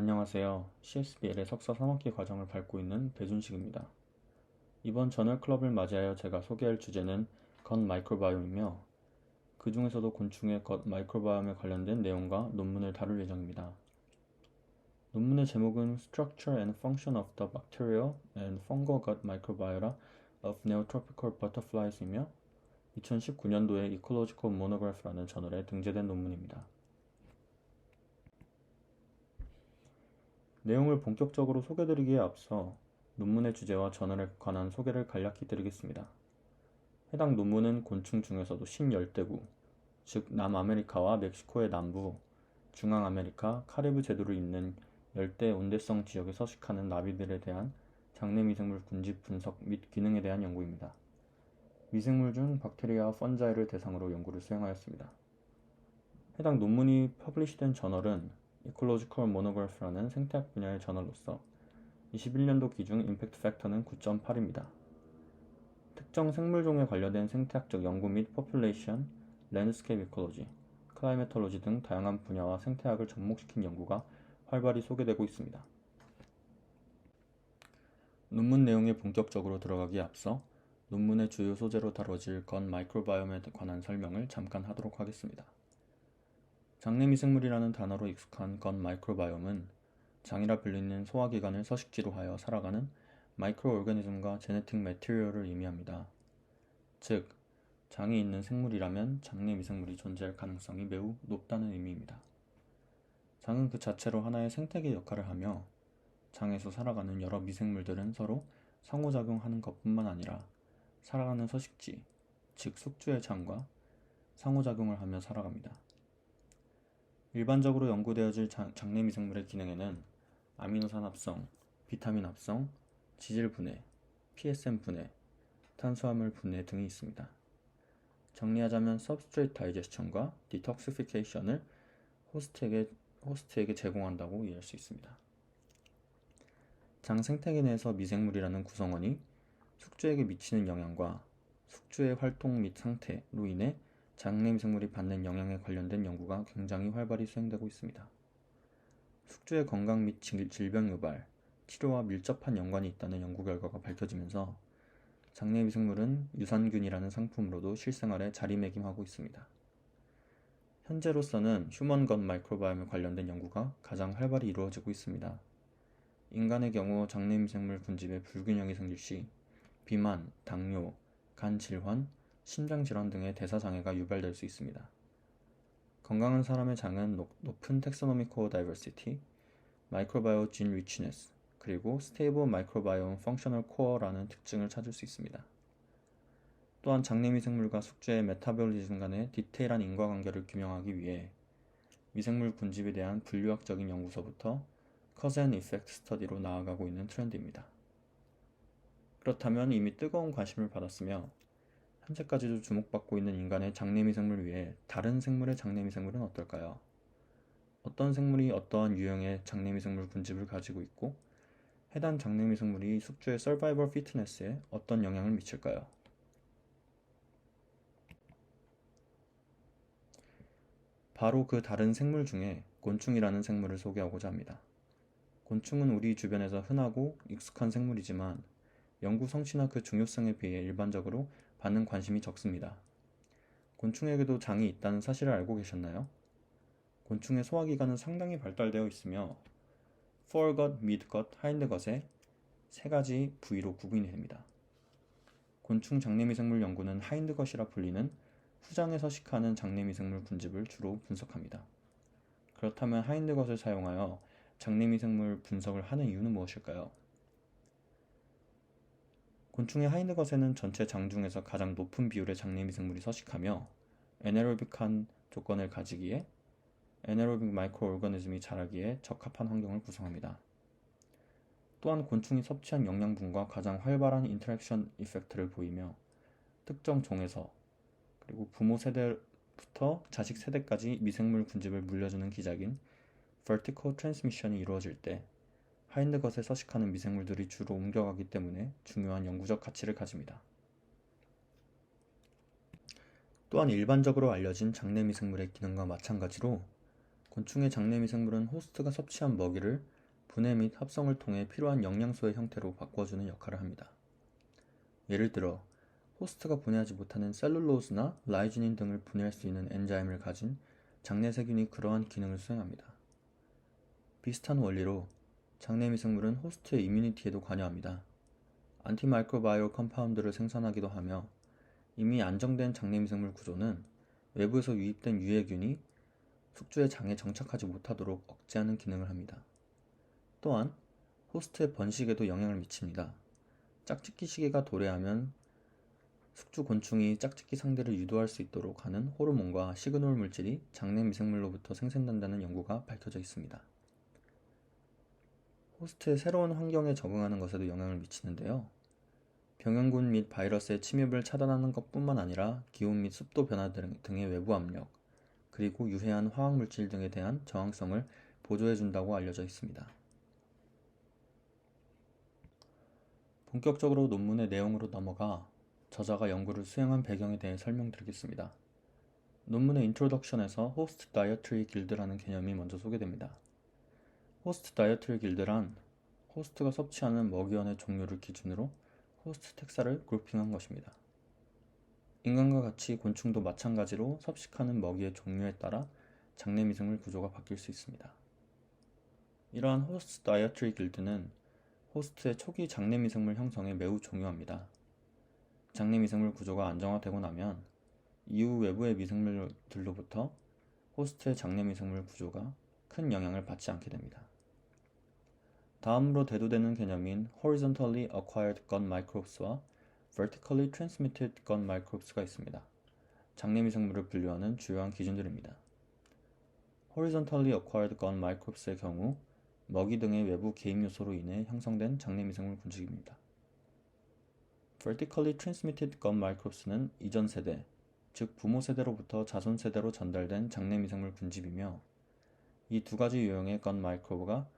안녕하세요. CSBL의 석사 3학기 과정을 밟고 있는 배준식입니다. 이번 저널 클럽을 맞이하여 제가 소개할 주제는 것 마이크로바이옴이며 그 중에서도 곤충의 것 마이크로바이옴에 관련된 내용과 논문을 다룰 예정입니다. 논문의 제목은 Structure and Function of the Bacterial and Fungal Gut Microbiota of Neotropical Butterflies이며 2019년도에 Ecological Monograph라는 저널에 등재된 논문입니다. 내용을 본격적으로 소개드리기에 앞서 논문의 주제와 저널에 관한 소개를 간략히 드리겠습니다. 해당 논문은 곤충 중에서도 신열대구, 즉 남아메리카와 멕시코의 남부, 중앙아메리카, 카리브 제도를 잇는 열대 온대성 지역에 서식하는 나비들에 대한 장내 미생물 군집 분석 및 기능에 대한 연구입니다. 미생물 중 박테리아와 펀자이를 대상으로 연구를 수행하였습니다. 해당 논문이 퍼블리시된 저널은 Ecological Monograph라는 생태학 분야의 저널로서 21년도 기준 임팩트 팩터는 9.8입니다. 특정 생물종에 관련된 생태학적 연구 및 포퓰레이션, 랜드스케이프 이콜로지, 클라이메톨로지 등 다양한 분야와 생태학을 접목시킨 연구가 활발히 소개되고 있습니다. 논문 내용에 본격적으로 들어가기에 앞서 논문의 주요 소재로 다뤄질 건 마이크로바이옴에 관한 설명을 잠깐 하도록 하겠습니다. 장내 미생물이라는 단어로 익숙한 건 마이크로바이옴은 장이라 불리는 소화기관을 서식지로 하여 살아가는 마이크로오르가니즘과 제네틱 매티리얼을 의미합니다. 즉, 장이 있는 생물이라면 장내 미생물이 존재할 가능성이 매우 높다는 의미입니다. 장은 그 자체로 하나의 생태계 역할을 하며 장에서 살아가는 여러 미생물들은 서로 상호작용하는 것뿐만 아니라 살아가는 서식지, 즉 숙주의 장과 상호작용을 하며 살아갑니다. 일반적으로 연구되어질 장내 미생물의 기능에는 아미노산 합성, 비타민 합성, 지질 분해, PSM 분해, 탄수화물 분해 등이 있습니다. 정리하자면 substrate digestion과 detoxification을 호스트에게 제공한다고 이해할 수 있습니다. 장 생태계 내에서 미생물이라는 구성원이 숙주에게 미치는 영향과 숙주의 활동 및 상태로 인해 장내 미생물이 받는 영향에 관련된 연구가 굉장히 활발히 수행되고 있습니다. 숙주의 건강 및 질병 유발, 치료와 밀접한 연관이 있다는 연구 결과가 밝혀지면서 장내 미생물은 유산균이라는 상품으로도 실생활에 자리매김하고 있습니다. 현재로서는 휴먼 것 마이크로바이옴에 관련된 연구가 가장 활발히 이루어지고 있습니다. 인간의 경우 장내 미생물 군집에 불균형이 생길 시 비만, 당뇨, 간 질환, 심장 질환 등의 대사 장애가 유발될 수 있습니다. 건강한 사람의 장은 높은 텍소노미 코어 다이버시티, 마이크로바이오 진 리치네스, 그리고 스테이블 마이크로바이옴 펑셔널 코어라는 특징을 찾을 수 있습니다. 또한 장내 미생물과 숙주의 메타볼리즘 간의 디테일한 인과관계를 규명하기 위해 미생물 군집에 대한 분류학적인 연구서부터 커즈 앤 이펙트 스터디로 나아가고 있는 트렌드입니다. 그렇다면 이미 뜨거운 관심을 받았으며 현재까지도 주목받고 있는 인간의 장내 미생물 외에 다른 생물의 장내 미생물은 어떨까요? 어떤 생물이 어떠한 유형의 장내 미생물 군집을 가지고 있고 해당 장내 미생물이 숙주의 서바이벌 피트니스에 어떤 영향을 미칠까요? 바로 그 다른 생물 중에 곤충이라는 생물을 소개하고자 합니다. 곤충은 우리 주변에서 흔하고 익숙한 생물이지만 연구 성취나 그 중요성에 비해 일반적으로 받는 관심이 적습니다. 곤충에게도 장이 있다는 사실을 알고 계셨나요? 곤충의 소화기관은 상당히 발달되어 있으며 foregut, midgut, hindgut의 세 가지 부위로 구분이 됩니다. 곤충 장내미생물 연구는 hindgut이라 불리는 후장에 서식하는 장내미생물 군집을 주로 분석합니다. 그렇다면 hindgut을 사용하여 장내미생물 분석을 하는 이유는 무엇일까요? 곤충의 hindgut에는 전체 장 중에서 가장 높은 비율의 장내미생물이 서식하며 에네로빅한 조건을 가지기에 에네로빅 마이크로오르가니즘이 자라기에 적합한 환경을 구성합니다. 또한 곤충이 섭취한 영양분과 가장 활발한 인터랙션 이펙트를 보이며 특정 종에서 그리고 부모 세대부터 자식 세대까지 미생물 군집을 물려주는 기작인 vertical transmission이 이루어질 때 hindgut에 서식하는 미생물들이 주로 옮겨가기 때문에 중요한 연구적 가치를 가집니다. 또한 일반적으로 알려진 장내 미생물의 기능과 마찬가지로 곤충의 장내 미생물은 호스트가 섭취한 먹이를 분해 및 합성을 통해 필요한 영양소의 형태로 바꿔주는 역할을 합니다. 예를 들어 호스트가 분해하지 못하는 셀룰로스나 라이지닌 등을 분해할 수 있는 엔자임을 가진 장내 세균이 그러한 기능을 수행합니다. 비슷한 원리로 장내 미생물은 호스트의 이뮤니티에도 관여합니다. 안티마이크로바이올 컴파운드를 생산하기도 하며 이미 안정된 장내 미생물 구조는 외부에서 유입된 유해균이 숙주의 장에 정착하지 못하도록 억제하는 기능을 합니다. 또한 호스트의 번식에도 영향을 미칩니다. 짝짓기 시기가 도래하면 숙주 곤충이 짝짓기 상대를 유도할 수 있도록 하는 호르몬과 시그널 물질이 장내 미생물로부터 생성된다는 연구가 밝혀져 있습니다. 호스트의 새로운 환경에 적응하는 것에도 영향을 미치는데요. 병행군 및 바이러스의 침입을 차단하는 것뿐만 아니라 기온 및 습도 변화 등의 외부 압력, 그리고 유해한 화학물질 등에 대한 저항성을 보조해준다고 알려져 있습니다. 본격적으로 논문의 내용으로 넘어가 저자가 연구를 수행한 배경에 대해 설명드리겠습니다. 논문의 인트로덕션에서 호스트 다이어트리 길드라는 개념이 먼저 소개됩니다. 호스트 다이어트리 길드란 호스트가 섭취하는 먹이원의 종류를 기준으로 호스트 텍사를 그룹핑한 것입니다. 인간과 같이 곤충도 마찬가지로 섭식하는 먹이의 종류에 따라 장내 미생물 구조가 바뀔 수 있습니다. 이러한 호스트 다이어트리 길드는 호스트의 초기 장내 미생물 형성에 매우 중요합니다. 장내 미생물 구조가 안정화되고 나면 이후 외부의 미생물들로부터 호스트의 장내 미생물 구조가 큰 영향을 받지 않게 됩니다. 다음으로 대두되는 개념인 horizontally acquired gut microbes와 vertically transmitted gut microbes가 있습니다. 장내 미생물을 분류하는 주요한 기준들입니다. horizontally acquired gut microbes의 경우 먹이 등의 외부 개입 요소로 인해 형성된 장내 미생물 군집입니다. vertically transmitted gut microbes는 이전 세대, 즉 부모 세대로부터 자손 세대로 전달된 장내 미생물 군집이며 이 두 가지 유형의 gut microbe가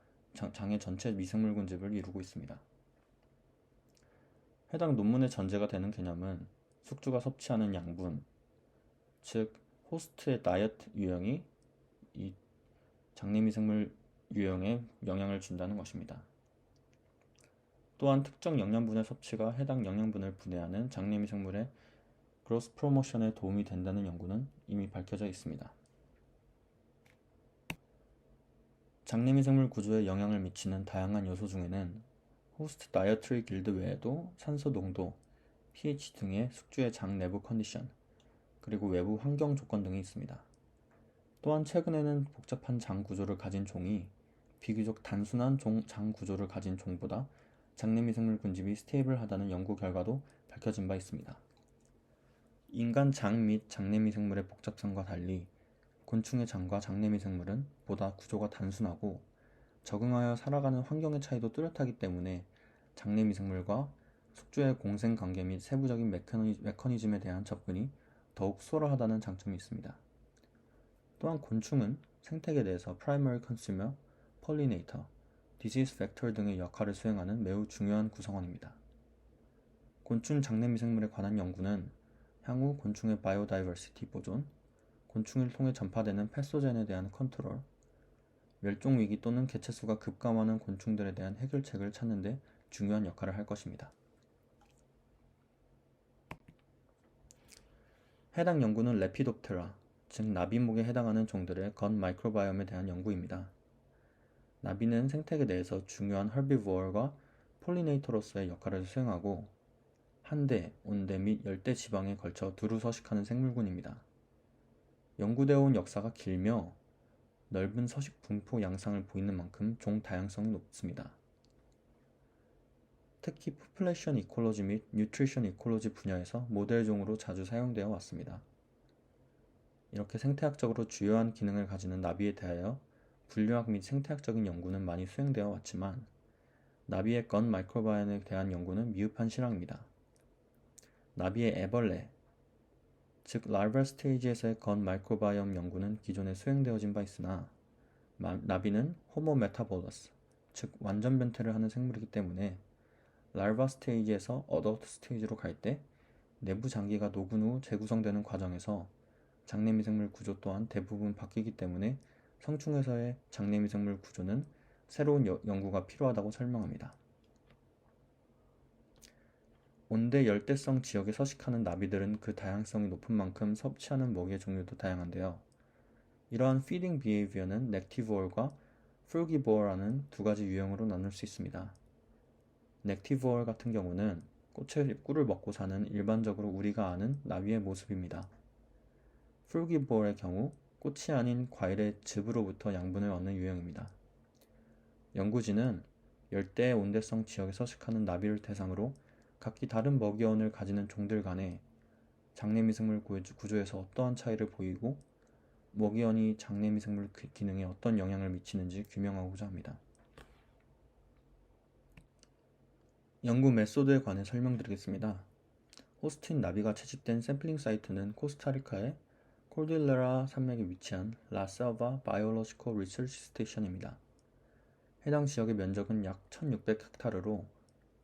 장의 전체 미생물 군집을 이루고 있습니다. 해당 논문의 전제가 되는 개념은 숙주가 섭취하는 양분, 즉 호스트의 다이어트 유형이 이 장내 미생물 유형에 영향을 준다는 것입니다. 또한 특정 영양분의 섭취가 해당 영양분을 분해하는 장내 미생물의 그로스 프로모션에 도움이 된다는 연구는 이미 밝혀져 있습니다. 장내 미생물 구조에 영향을 미치는 다양한 요소 중에는 호스트 다이어트리 길드 외에도 산소 농도, pH 등의 숙주의 장 내부 컨디션, 그리고 외부 환경 조건 등이 있습니다. 또한 최근에는 복잡한 장 구조를 가진 종이 비교적 단순한 장 구조를 가진 종보다 장내 미생물 군집이 스테이블하다는 연구 결과도 밝혀진 바 있습니다. 인간 장 및 장내 미생물의 복잡성과 달리 곤충의 장과 장내 미생물은 보다 구조가 단순하고 적응하여 살아가는 환경의 차이도 뚜렷하기 때문에 장내 미생물과 숙주의 공생 관계 및 세부적인 메커니즘에 대한 접근이 더욱 수월하다는 장점이 있습니다. 또한 곤충은 생태계 내에서 primary consumer, pollinator, disease vector 등의 역할을 수행하는 매우 중요한 구성원입니다. 곤충 장내 미생물에 관한 연구는 향후 곤충의 바이오다이버시티 보존, 곤충을 통해 전파되는 패소젠에 대한 컨트롤, 멸종위기 또는 개체수가 급감하는 곤충들에 대한 해결책을 찾는 데 중요한 역할을 할 것입니다. 해당 연구는 레피도프테라, 즉 나비목에 해당하는 종들의 건 마이크로바이옴에 대한 연구입니다. 나비는 생태계 내에서 중요한 헐비보어과 폴리네이터로서의 역할을 수행하고 한대, 온대 및 열대 지방에 걸쳐 두루 서식하는 생물군입니다. 연구되어 온 역사가 길며 넓은 서식 분포 양상을 보이는 만큼 종 다양성이 높습니다. 특히 포퓰레이션 이콜로지 및 뉴트리션 이콜로지 분야에서 모델종으로 자주 사용되어 왔습니다. 이렇게 생태학적으로 주요한 기능을 가지는 나비에 대하여 분류학 및 생태학적인 연구는 많이 수행되어 왔지만 나비의 건 마이크로바이옴에 대한 연구는 미흡한 실황입니다. 나비의 애벌레, 즉 larval 스테이지에서의 건 마이크로바이옴 연구는 기존에 수행되어진 바 있으나 나비는 호모 메타볼러스, 즉 완전 변태를 하는 생물이기 때문에 larva 스테이지에서 어덜트 스테이지로 갈 때 내부 장기가 녹은 후 재구성되는 과정에서 장내 미생물 구조 또한 대부분 바뀌기 때문에 성충에서의 장내미생물 구조는 새로운 연구가 필요하다고 설명합니다. 온대 열대성 지역에 서식하는 나비들은 그 다양성이 높은 만큼 섭취하는 먹이의 종류도 다양한데요. 이러한 피딩 비헤이비어는 넥티보얼과 프루기보어라는 두 가지 유형으로 나눌 수 있습니다. 넥티보얼 같은 경우는 꽃의 꿀을 먹고 사는 일반적으로 우리가 아는 나비의 모습입니다. 프루기보어의 경우 꽃이 아닌 과일의 즙으로부터 양분을 얻는 유형입니다. 연구진은 열대 온대성 지역에 서식하는 나비를 대상으로 각기 다른 먹이원을 가지는 종들 간의 장내미생물 구조에서 어떠한 차이를 보이고 먹이원이 장내미생물 기능에 어떤 영향을 미치는지 규명하고자 합니다. 연구 메소드에 관해 설명드리겠습니다. 호스트인 나비가 채집된 샘플링 사이트는 코스타리카의 콜딜레라 산맥에 위치한 라셀바 바이올로지컬 리서치 스테이션입니다. 해당 지역의 면적은 약 1600헥타르로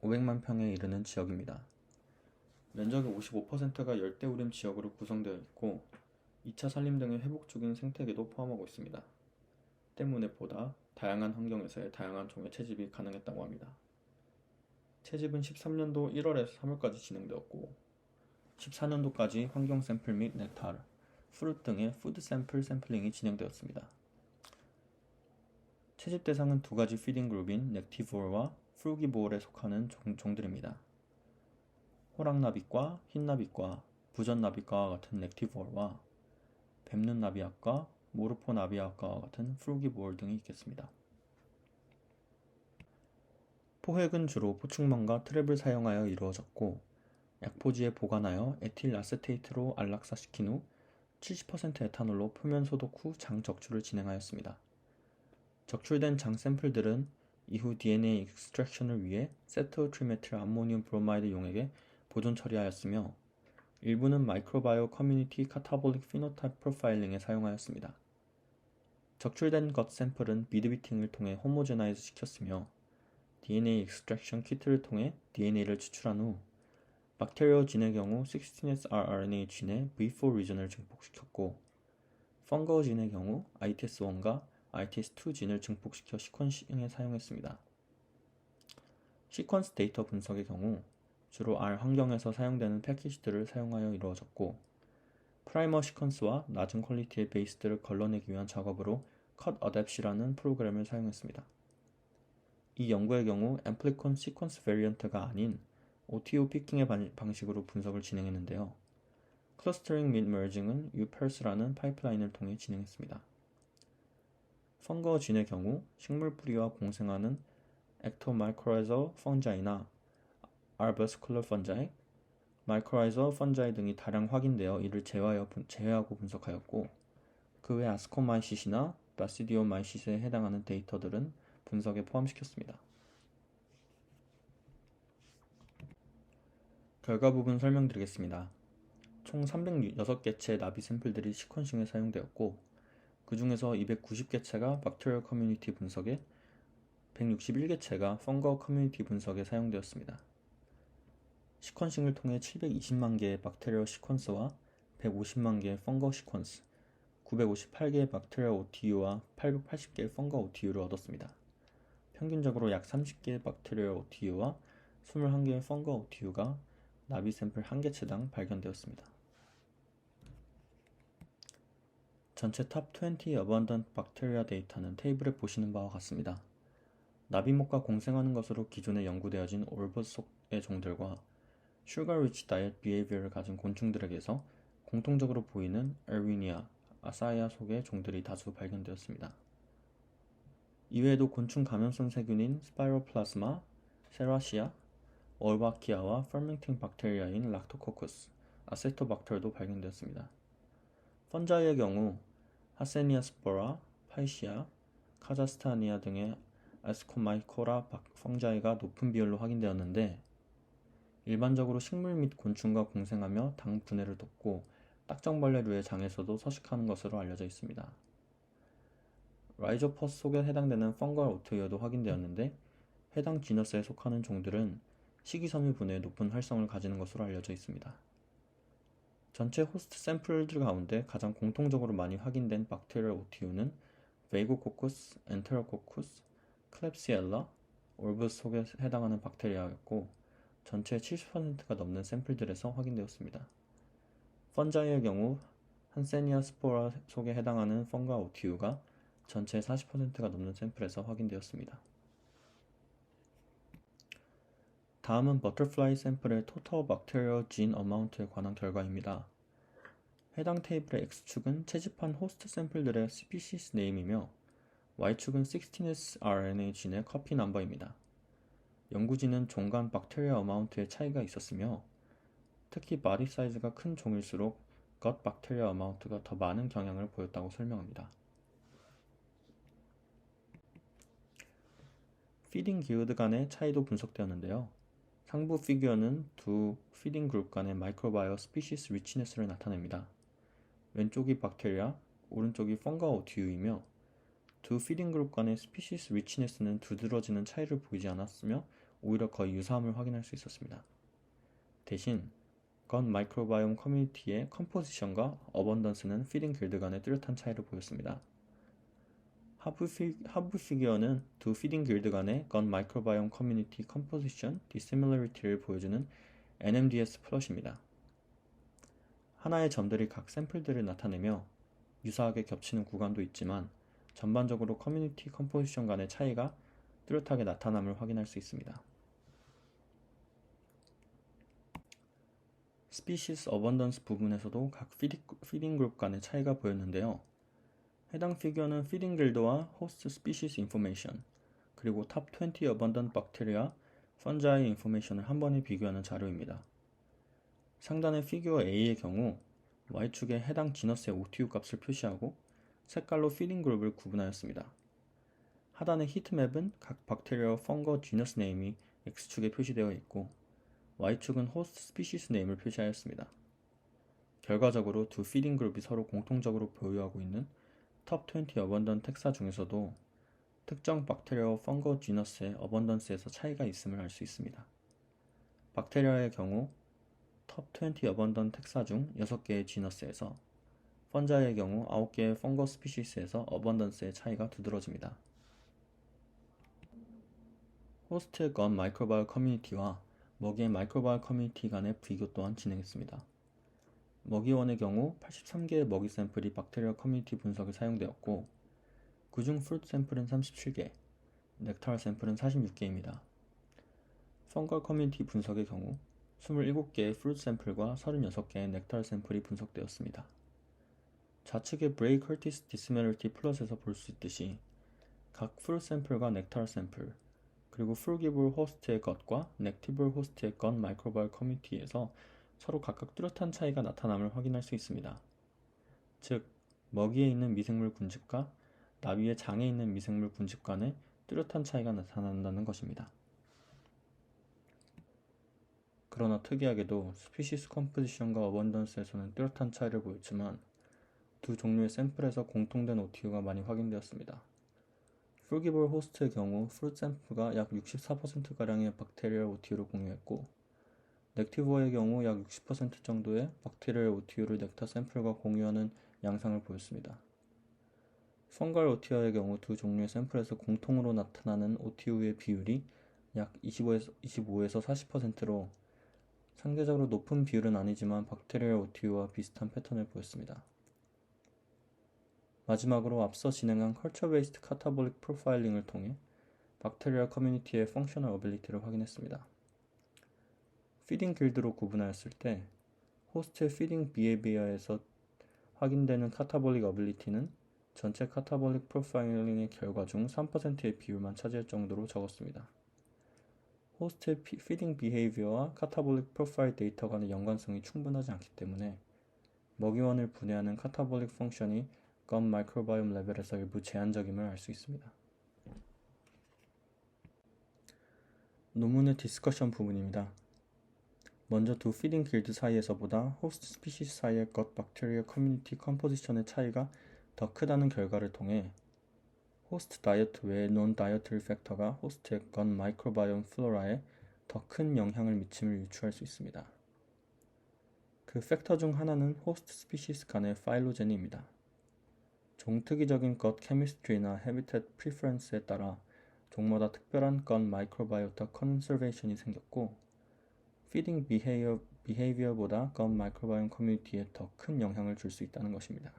500만 평에 이르는 지역입니다. 면적의 55%가 열대우림 지역으로 구성되어 있고 2차 산림 등의 회복 중인 생태계도 포함하고 있습니다. 때문에 보다 다양한 환경에서의 다양한 종의 채집이 가능했다고 합니다. 채집은 13년도 1월에서 3월까지 진행되었고 14년도까지 환경 샘플 및 넥타르, 프룻 등의 푸드 샘플링이 진행되었습니다. 채집 대상은 두 가지 피딩 그룹인 넥티보어와 프루기보어에 속하는 종들입니다. 호랑나비과, 흰나비과, 부전나비과와 같은 넥티보어와 뱀눈나비약과 모르포나비약과와 같은 프루기보어 등이 있겠습니다. 포획은 주로 포충망과 트랩을 사용하여 이루어졌고 약포지에 보관하여 에틸 아세테이트로 안락사시킨 후 70% 에탄올로 표면 소독 후 장 적출을 진행하였습니다. 적출된 장 샘플들은 이후 DNA 익스트랙션을 위해 세토트리메틸 암모늄 브로마이드 용액에 보존 처리하였으며 일부는 마이크로바이오 커뮤니티 카타볼릭 피노타입 프로파일링에 사용하였습니다. 적출된 것 샘플은 비드비팅을 통해 호모제나이즈 시켰으며 DNA 익스트랙션 키트를 통해 DNA를 추출한 후 박테리오 진의 경우 16S-rRNA 진의 V4 리전을 증폭시켰고 펑거 진의 경우 ITS1과 ITS2 진을 증폭시켜 시퀀싱에 사용했습니다. 시퀀스 데이터 분석의 경우 주로 R 환경에서 사용되는 패키지들을 사용하여 이루어졌고 프라이머 시퀀스와 낮은 퀄리티의 베이스들을 걸러내기 위한 작업으로 컷어댑시라는 프로그램을 사용했습니다. 이 연구의 경우 앰플리콘 시퀀스 베리언트가 아닌 OTO 피킹의 방식으로 분석을 진행했는데요. 클러스터링 및 머징은 UPERS라는 파이프라인을 통해 진행했습니다. 펑거 진의 경우 식물 뿌리와 공생하는 엑토마이코라이저 펀자이나 알버스쿨러 펀자이, 마이코라이저 펀자이 등이 다량 확인되어 이를 제외하고 분석하였고 그 외 아스코마이시스나 바시디오마이시스에 해당하는 데이터들은 분석에 포함시켰습니다. 결과 부분 설명드리겠습니다. 총 306개체의 나비 샘플들이 시퀀싱에 사용되었고 그 중에서 290개체가 박테리얼 커뮤니티 분석에 161개체가 펑거 커뮤니티 분석에 사용되었습니다. 시퀀싱을 통해 720만 개의 박테리얼 시퀀스와 150만 개의 펑거 시퀀스, 958개의 박테리얼 OTU와 880개의 펑거 OTU를 얻었습니다. 평균적으로 약 30개의 박테리얼 OTU와 21개의 펑거 OTU가 나비 샘플 1개체당 발견되었습니다. 전체 탑 20 어반던트 박테리아 데이터는 테이블에 보시는 바와 같습니다. 나비목과 공생하는 것으로 기존에 연구되어진 올버 속의 종들과 슈가 리치 다이어트 비헤이비어를 가진 곤충들에게서 공통적으로 보이는 엘위니아, 아사이아 속의 종들이 다수 발견되었습니다. 이외에도 곤충 감염성 세균인 스파이로플라스마, 세라시아, 월바키아와 퍼멘팅 박테리아인 락토코쿠스, 아세토박터도 발견되었습니다. 펀자이의 경우 하세니아스포라, 파이시아, 카자스타니아 등의 아스코마이코라 펑자이가 높은 비율로 확인되었는데 일반적으로 식물 및 곤충과 공생하며 당 분해를 돕고 딱정벌레류의 장에서도 서식하는 것으로 알려져 있습니다. 라이조퍼스 속에 해당되는 펑걸 오토이어도 확인되었는데 해당 지너스에 속하는 종들은 식이섬유 분해에 높은 활성을 가지는 것으로 알려져 있습니다. 전체 호스트 샘플들 가운데 가장 공통적으로 많이 확인된 박테리얼 오티우는 베이고코쿠스, 엔테로코쿠스, 클랩시엘라, 올브스 속에 해당하는 박테리아였고 전체 70%가 넘는 샘플들에서 확인되었습니다. 펀자이의 경우 한세니아 스포라 속에 해당하는 펑가 오티우가 전체 40%가 넘는 샘플에서 확인되었습니다. 다음은 버터플라이 샘플의 토탈 박테리얼 진 어마운트에 관한 결과입니다. 해당 테이블의 X축은 채집한 호스트 샘플들의 스피시스 네임이며 Y축은 16S RNA 진의 커피 넘버입니다. 연구진은 종 간 박테리아 어마운트의 차이가 있었으며 특히 바디 사이즈가 큰 종일수록 것 박테리아 어마운트가 더 많은 경향을 보였다고 설명합니다. 피딩 기후드 간의 차이도 분석되었는데요. 상부 피규어는 두 피딩 그룹 간의 마이크로바이오 스피시스 리치네스를 나타냅니다. 왼쪽이 박테리아, 오른쪽이 펑가 오티우이며 두 피딩 그룹 간의 스피시스 리치네스는 두드러지는 차이를 보이지 않았으며 오히려 거의 유사함을 확인할 수 있었습니다. 대신 건 마이크로바이옴 커뮤니티의 컴포지션과 어번던스는 피딩 길드 간의 뚜렷한 차이를 보였습니다. 하부 피규어는 두 피딩 길드 간의 건 마이크로바이옴 커뮤니티 컴포지션 디시밀러리티를 보여주는 NMDS 플롯입니다. 하나의 점들이 각 샘플들을 나타내며 유사하게 겹치는 구간도 있지만 전반적으로 커뮤니티 컴포지션 간의 차이가 뚜렷하게 나타남을 확인할 수 있습니다. 스피시스 어번던스 부분에서도 각 피딩 그룹 간의 차이가 보였는데요. 해당 피규어는 피딩 길드와 호스트 스피시스 인포메이션 그리고 탑 20 어번던트 박테리아 펀자이 인포메이션을 한 번에 비교하는 자료입니다. 상단의 피규어 A의 경우 Y축에 해당 지너스의 OTU 값을 표시하고 색깔로 피딩 그룹을 구분하였습니다. 하단의 히트맵은 각 박테리아 펑거 지너스 네임이 X축에 표시되어 있고 Y축은 호스트 스피시스 네임을 표시하였습니다. 결과적으로 두 피딩 그룹이 서로 공통적으로 보유하고 있는 톱 20 어번던트 텍사 중에서도 특정 박테리아 펑거 지너스의 어번던스에서 차이가 있음을 알 수 있습니다. 박테리아의 경우 톱 20 어번던트 텍사 중 6개의 지너스에서 펀자의 경우 9개의 펑거 스피시스에서 어번던스의 차이가 두드러집니다. 호스트의 건 마이크로바이오 커뮤니티와 먹이의 마이크로바이오 커뮤니티 간의 비교 또한 진행했습니다. 먹이원의 경우 83개의 먹이 샘플이 박테리아 커뮤니티 분석에 사용되었고 그중 프루트 샘플은 37개, 넥타르 샘플은 46개입니다. 펑걸 커뮤니티 분석의 경우 27개의 프루트 샘플과 36개의 넥타르 샘플이 분석되었습니다. 좌측의 브레이 커티스 디스밀러리티 플롯에서 볼 수 있듯이 각 프루트 샘플과 넥타르 샘플 그리고 풀기블 호스트의 것과 넥티블 호스트의 것 마이크로바이오 커뮤니티에서 서로 각각 뚜렷한 차이가 나타남을 확인할 수 있습니다. 즉, 먹이에 있는 미생물 군집과 나비의 장에 있는 미생물 군집 간의 뚜렷한 차이가 나타난다는 것입니다. 그러나 특이하게도 스피시스 컴포지션과 어번던스에서는 뚜렷한 차이를 보였지만 두 종류의 샘플에서 공통된 OTU가 많이 확인되었습니다. 풀기볼 호스트의 경우 프루트 샘플과 약 64%가량의 박테리얼 OTU를 공유했고 넥티버의 경우 약 60% 정도의 박테리얼 OTU를 넥타 샘플과 공유하는 양상을 보였습니다. 펑갈 OTU의 경우 두 종류의 샘플에서 공통으로 나타나는 OTU의 비율이 약 25에서 40%로 상대적으로 높은 비율은 아니지만 박테리얼 OTU와 비슷한 패턴을 보였습니다. 마지막으로 앞서 진행한 컬처 베이스드 카타볼릭 프로파일링을 통해 박테리얼 커뮤니티의 펑셔널 어빌리티를 확인했습니다. 피딩 길드로 구분하였을 때 호스트의 피딩 비헤비어에서 확인되는 카타볼릭 어빌리티는 전체 카타볼릭 프로파일링의 결과 중 3%의 비율만 차지할 정도로 적었습니다. 호스트의 피딩 비헤이비어와 카타볼릭 프로파일 데이터 간의 연관성이 충분하지 않기 때문에 먹이원을 분해하는 카타볼릭 펑션이 건 마이크로바이옴 레벨에서 일부 제한적임을 알 수 있습니다. 논문의 디스커션 부분입니다. 먼저 두 피딩 길드 사이에서보다 호스트 스피시스 사이의 것 박테리아 커뮤니티 컴포지션의 차이가 더 크다는 결과를 통해 호스트 다이어트 외의 논 다이어트리 팩터가 호스트의 것 마이크로바이옴 플로라에 더 큰 영향을 미침을 유추할 수 있습니다. 그 팩터 중 하나는 호스트 스피시스 간의 파일로제니입니다. 종특이적인 것 케미스트리나 해비텟 프리퍼런스에 따라 종마다 특별한 것 마이크로바이오타 컨서베이션이 생겼고 피딩 비헤이비어보다 것 마이크로바이옴 커뮤니티에 더 큰 영향을 줄 수 있다는 것입니다.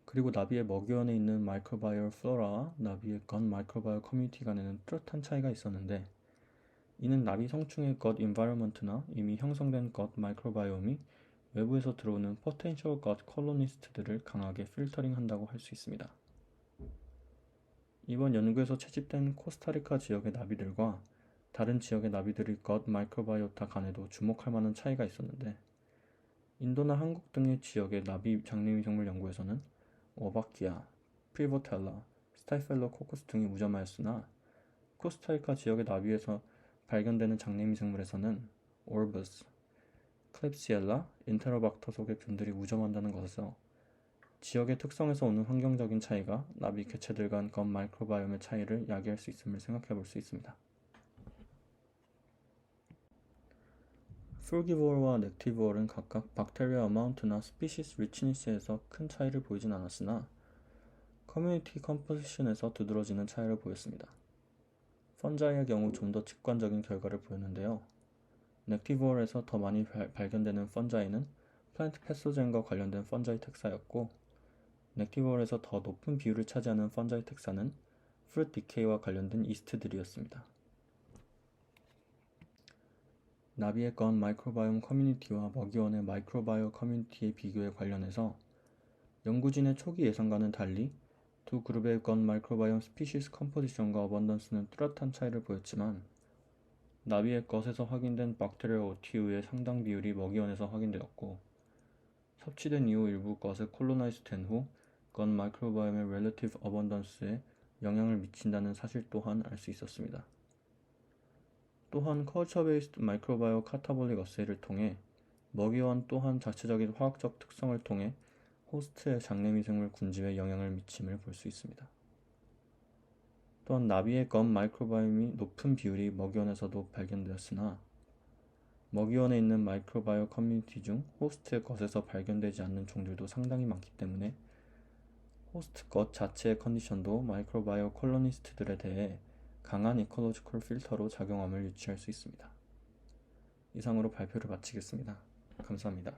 그리고 나비의 먹이원에 있는 마이크로바이올 플로라와 나비의 것 마이크로바이올 커뮤니티 간에는 뚜렷한 차이가 있었는데 이는 나비 성충의 것 인바이러먼트나 이미 형성된 것 마이크로바이옴이 외부에서 들어오는 포텐셜 것 콜로니스트들을 강하게 필터링한다고 할 수 있습니다. 이번 연구에서 채집된 코스타리카 지역의 나비들과 다른 지역의 나비들의 것 마이크로바이오타 간에도 주목할 만한 차이가 있었는데 인도나 한국 등의 지역의 나비 장내미생물 연구에서는 워바키아, 프리보텔라, 스타이펠로코커스 등이 무점하였으나 코스타리카 지역의 나비에서 발견되는 장내미생물에서는 오르버스, 클립시엘라, 인테로박터 속의 균들이 무점한다는 것에서 지역의 특성에서 오는 환경적인 차이가 나비 개체들 간 것 마이크로바이옴의 차이를 야기할 수 있음을 생각해 볼 수 있습니다. 풀기보어와 넥티보어는 각각 박테리아 어마운트나 스피시스 리치니스에서 큰 차이를 보이진 않았으나 커뮤니티 컴포지션에서 두드러지는 차이를 보였습니다. 펀자이의 경우 좀 더 직관적인 결과를 보였는데요. 넥티보어에서 더 많이 발견되는 펀자이는 플랜트 패소젠과 관련된 펀자이 특사였고 넥티보어에서 더 높은 비율을 차지하는 펀자이 특사는 프루트 디케이와 관련된 이스트들이었습니다. 나비의 건 마이크로바이옴 커뮤니티와 먹이원의 마이크로바이옴 커뮤니티의 비교에 관련해서 연구진의 초기 예상과는 달리 두 그룹의 건 마이크로바이옴 스피시스 컴포지션과 어번던스는 뚜렷한 차이를 보였지만 나비의 것에서 확인된 박테리아 오티우의 상당 비율이 먹이원에서 확인되었고 섭취된 이후 일부 것에 콜로나이즈 된 후 건 마이크로바이옴의 렐러티브 어번던스에 영향을 미친다는 사실 또한 알 수 있었습니다. 또한 컬처 베이스드 마이크로바이오 카타볼릭 어세이를 통해 먹이원 또한 자체적인 화학적 특성을 통해 호스트의 장내미생물 군집에 영향을 미침을 볼 수 있습니다. 또한 나비의 건 마이크로바이옴이 높은 비율이 먹이원에서도 발견되었으나 먹이원에 있는 마이크로바이오 커뮤니티 중 호스트의 것에서 발견되지 않는 종들도 상당히 많기 때문에 호스트 것 자체의 컨디션도 마이크로바이오 콜로니스트들에 대해 강한 이콜로지컬 필터로 작용함을 유추할 수 있습니다. 이상으로 발표를 마치겠습니다. 감사합니다.